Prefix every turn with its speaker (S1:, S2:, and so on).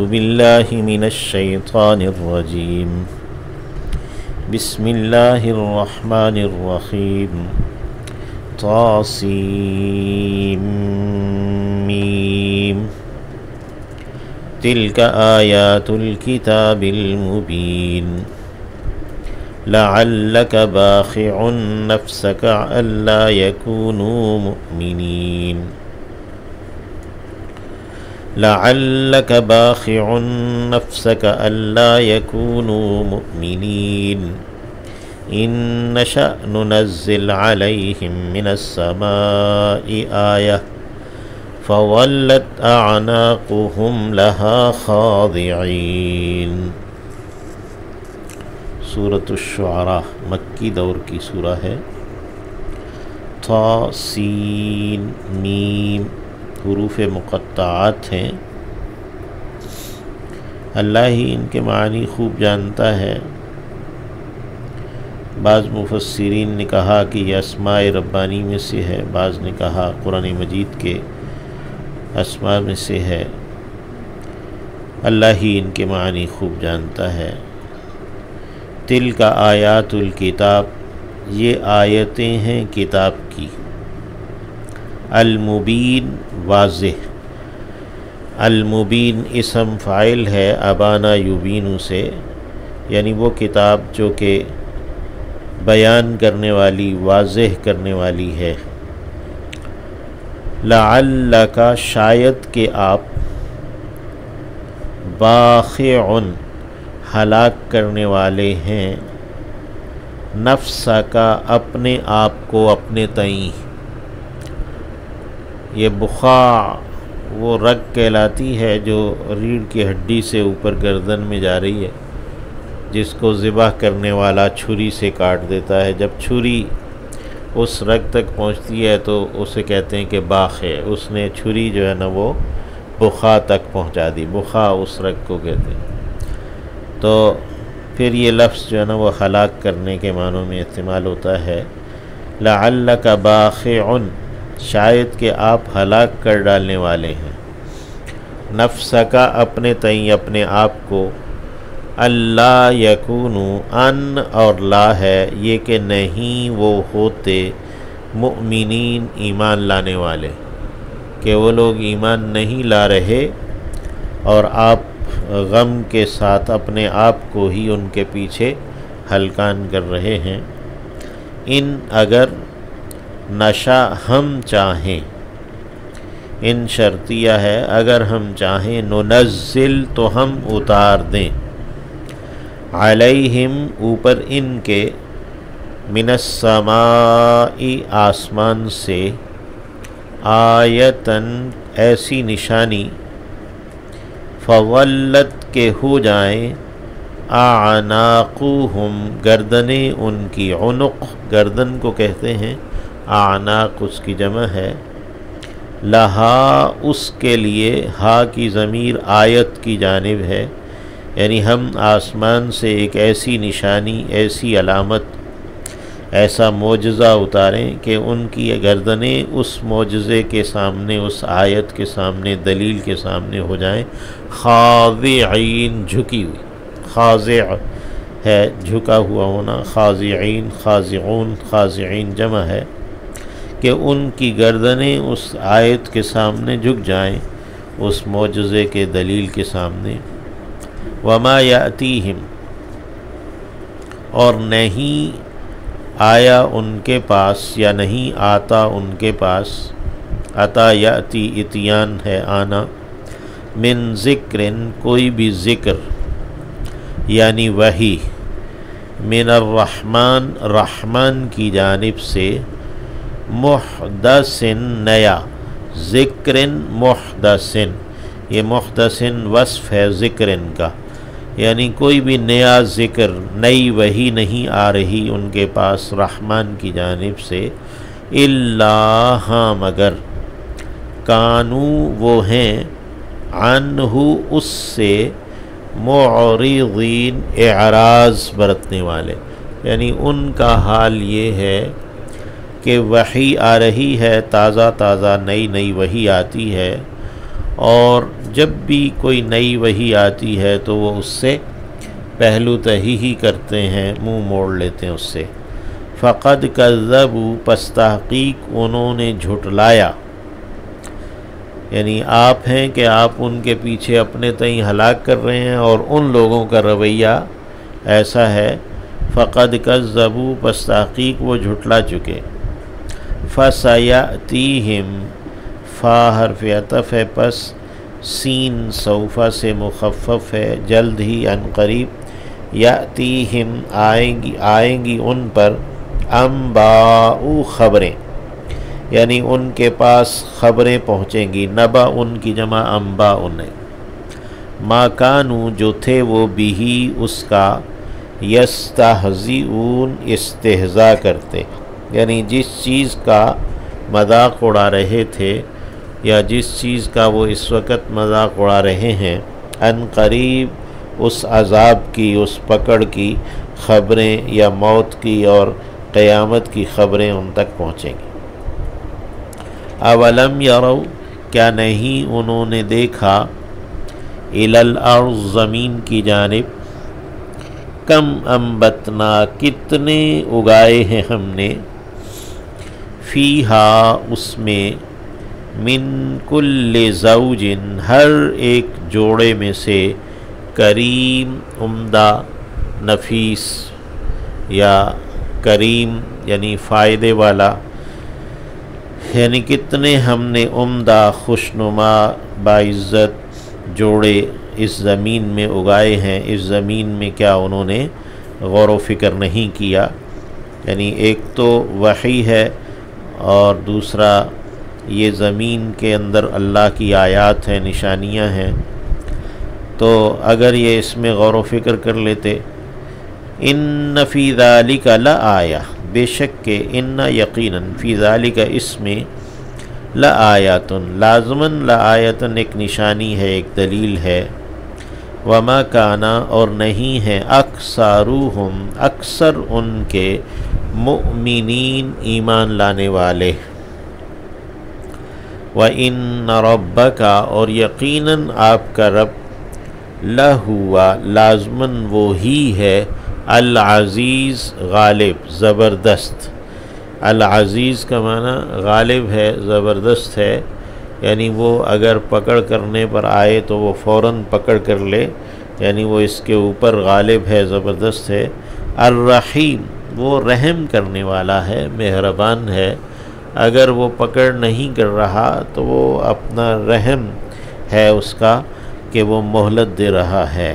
S1: باللہ من الشیطان الرجیم بسم اللہ الرحمن الرحیم طاسیم میم تلک آیات الکتاب المبین لعلک باخع نفسک الا یکونوا مؤمنین لعلک باخع نفسک الا یکونوا مؤمنین ان نشأ ننزل علیہم من السماء آیہ فولت اعناقهم لها خاضعین۔ سورۃ الشعراء مکی دور کی سورہ ہے۔ طا سین میم حروف مقطعات ہیں۔ اللہ ہی ان کے معنی خوب جانتا ہے۔ بعض مفسرین نے کہا کہ یہ اسماء ربانی میں سے ہے، بعض نے کہا قرآن مجید کے اسماء میں سے ہے۔ اللہ ہی ان کے معنی خوب جانتا ہے۔ تلک آیات الکتاب، یہ آیتیں ہیں کتاب کی۔ المبین واضح، المبین اسم فاعل ہے ابانا یبین سے، یعنی وہ کتاب جو کہ بیان کرنے والی، واضح کرنے والی ہے۔ لعلک شاید کہ آپ، باخع ہلاک کرنے والے ہیں، نفس کا اپنے آپ کو اپنے تئیں۔ یہ بخاع وہ رگ کہلاتی ہے جو ریڑھ کی ہڈی سے اوپر گردن میں جا رہی ہے، جس کو ذبح کرنے والا چھری سے کاٹ دیتا ہے۔ جب چھری اس رگ تک پہنچتی ہے تو اسے کہتے ہیں کہ باخ ہے، اس نے چھری جو ہے نا وہ بخاع تک پہنچا دی، بخاع اس رگ کو کہتے ہیں۔ تو پھر یہ لفظ جو ہے نا وہ ہلاک کرنے کے معنوں میں استعمال ہوتا ہے۔ لعلک باخع، شاید کہ آپ ہلاک کر ڈالنے والے ہیں، نفس کا اپنے تئیں، اپنے آپ کو، اللہ یکونو، ان اور لا ہے یہ کہ نہیں وہ ہوتے، مؤمنین ایمان لانے والے، کہ وہ لوگ ایمان نہیں لا رہے اور آپ غم کے ساتھ اپنے آپ کو ہی ان کے پیچھے ہلکان کر رہے ہیں۔ ان اگر نشا ہم چاہیں، ان شرطیہ ہے، اگر ہم چاہیں، ننزل تو ہم اتار دیں، علیہم اوپر ان کے، من السماء آسمان سے، آیتن ایسی نشانی، فولت کے ہو جائیں، اعناقہم گردنیں ان کی، عنق گردن کو کہتے ہیں، اعناق اس کی جمع ہے، لہا اس کے لیے، ہا کی ضمیر آیت کی جانب ہے، یعنی ہم آسمان سے ایک ایسی نشانی، ایسی علامت، ایسا معجزہ اتاریں کہ ان کی گردنیں اس معجزے کے سامنے، اس آیت کے سامنے، دلیل کے سامنے ہو جائیں، خاضعین جھکی ہوئی، خاضع ہے جھکا ہوا ہونا، خاضعین، خاضعون، خاضعین جمع ہے، کہ ان کی گردنیں اس آیت کے سامنے جھک جائیں، اس معجزے کے دلیل کے سامنے۔ وما یاتیہم، اور نہیں آیا ان کے پاس، یا نہیں آتا ان کے پاس، عطا یاتی اتیان ہے آنا، من ذکر کوئی بھی ذکر، یعنی وحی، من الرحمن رحمان کی جانب سے، محدث نیا، ذکر محدث، یہ محدث وصف ہے ذکر کا، یعنی کوئی بھی نیا ذکر، نئی وحی نہیں آ رہی ان کے پاس رحمان کی جانب سے، الا ہاں مگر، کانو وہ ہیں، عنہ اس سے، معرضین اعراض برتنے والے، یعنی ان کا حال یہ ہے کہ وحی آ رہی ہے، تازہ تازہ نئی نئی وحی آتی ہے، اور جب بھی کوئی نئی وحی آتی ہے تو وہ اس سے پہلو تہی ہی کرتے ہیں، منہ موڑ لیتے ہیں اس سے۔ فقد کذبوا، پس تحقیق انہوں نے جھٹلایا، یعنی آپ ہیں کہ آپ ان کے پیچھے اپنے تئیں ہلاک کر رہے ہیں، اور ان لوگوں کا رویہ ایسا ہے۔ فقد کذبوا، پس تحقیق وہ جھٹلا چکے۔ فسیأتیہم، فا حرف عطف ہے، پس سین سوفا سے مخفف ہے، جلد ہی، عن قریب، یأتیہم، آئیں گی ان پر، انباء، خبریں، یعنی ان کے پاس خبریں پہنچیں گی، نبا ان کی جمع انباء انہیں، ما کانوا، جو تھے وہ بھی اس کا، یستہزئون، استہزاء کرتے، یعنی جس چیز کا مذاق اڑا رہے تھے یا جس چیز کا وہ اس وقت مذاق اڑا رہے ہیں، ان قریب اس عذاب کی، اس پکڑ کی خبریں یا موت کی اور قیامت کی خبریں ان تک پہنچیں گی۔ اولم یروا، کیا نہیں انہوں نے دیکھا، الی الارض، زمین کی جانب، کم انبتنا، کتنے اگائے ہیں ہم نے، فیہا، اس میں، من کل زوج، ہر ایک جوڑے میں سے، کریم، عمدہ، نفیس، یا کریم یعنی فائدے والا، یعنی کتنے ہم نے عمدہ، خوشنما، باعزت جوڑے اس زمین میں اگائے ہیں۔ اس زمین میں کیا انہوں نے غور و فکر نہیں کیا؟ یعنی ایک تو وحی ہے، اور دوسرا یہ زمین کے اندر اللہ کی آیات ہیں، نشانیاں ہیں، تو اگر یہ اس میں غور و فکر کر لیتے۔ ان فی ذالک لآیہ، بے شک کہ ان یقیناً، فی ذالک، اس میں، لآیات، لازماً لآیۃ، ایک نشانی ہے، ایک دلیل ہے، وما کانا، اور نہیں ہے، اکثرہم، اکثر ان کے، مؤمنین، ایمان لانے والے، وَإِنَّ رَبَّكَ، اور یقیناً آپ کا رب، لَهُوَ، لازماً وہی ہے، العزیز، غالب، زبردست۔ العزیز کا معنی غالب ہے، زبردست ہے، یعنی وہ اگر پکڑ کرنے پر آئے تو وہ فوراً پکڑ کر لے، یعنی وہ اس کے اوپر غالب ہے، زبردست ہے۔ الرحیم، وہ رحم کرنے والا ہے، مہربان ہے، اگر وہ پکڑ نہیں کر رہا تو وہ اپنا رحم ہے اس کا کہ وہ مہلت دے رہا ہے۔